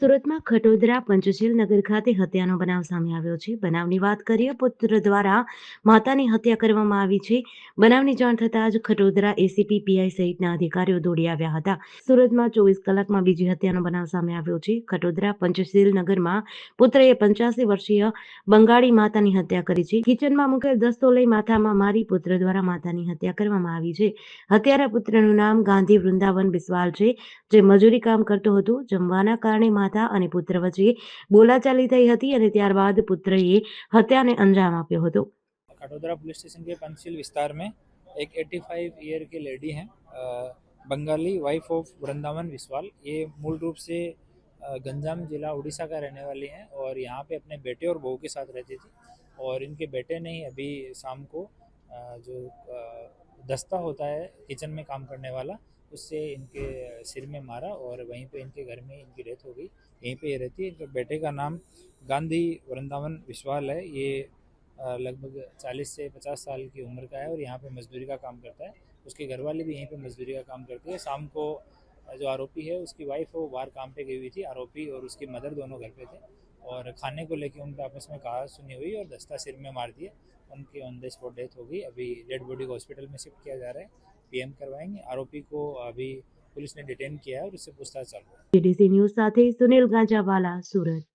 સુરતમાં ખટોદરા પંચશીલ નગર ખાતે હત્યાનો બનાવ સામે આવ્યો છે. બનાવની વાત કરીએ, પુત્ર દ્વારા માતાની હત્યા કરવામાં આવી છે. બનાવની જાણ થતાં જ ખટોદરા એસીપી પીઆઈ સહિતના અધિકારીઓ દોડી આવ્યા હતા. સુરતમાં 24 કલાકમાં બીજી હત્યાનો બનાવ સામે આવ્યો છે. ખટોદરા પંચશીલ નગરમાં પુત્રએ 85 વર્ષીય બંગાળી માતાની હત્યા કરી છે. કિચનમાં મૂકેલ દસ્તો લઈ માથામાં મારી પુત્ર દ્વારા માતાની હત્યા કરવામાં આવી છે. હત્યારા પુત્રનું નામ ગાંધી વૃંદાવન બિસ્વાલ છે, જે મજૂરી કામ કરતો હતો. જમવાના કારણે માતા અને પુત્ર વચ્ચે બોલાચાલી થઈ હતી અને ત્યારબાદ પુત્રએ હત્યાને અંજામ આપ્યો હતો. खटोदरा पुलिस स्टेशन के पंचशील विस्तार में एक 85 ईयर की लेडी हैं, बंगाली, वाइफ ऑफ वृंदावन विस्वाल। ये मूल रूप से गंजाम जिला उड़ीसा का रहने वाली हैं और यहाँ पे अपने बेटे और बहू के साथ रहती थी। और इनके बेटे ने ही अभी शाम को जो दस्ता होता है किचन में काम करने वाला, उससे इनके सिर में मारा और वहीं पे इनके घर में इनकी डेथ हो गई। यहीं पे ये रहती है। इनके बेटे का नाम गांधी वृंदावन विस्वाल है। ये लगभग 40 से 50 साल की उम्र का है और यहाँ पे मजदूरी का काम करता है। उसके घर वाले भी यहीं पे मजदूरी का काम करती है। शाम को जो आरोपी है उसकी वाइफ वो बाहर काम पे गई हुई थी। आरोपी और उसकी मदर दोनों घर पे थे और खाने को लेके उनके आपस में कहा सुनी हुई और दस्ता सिर में मार दिए। उनकी ऑन द स्पॉट डेथ हो गई। अभी डेड बॉडी को हॉस्पिटल में शिफ्ट किया जा रहा है, पीएम करवाएंगे। आरोपी को अभी पुलिस ने डिटेन किया है और उससे पूछताछ चल रही है। जीडीसी न्यूज સાથે સુનિલ ગાંજાવાલા, સુરત।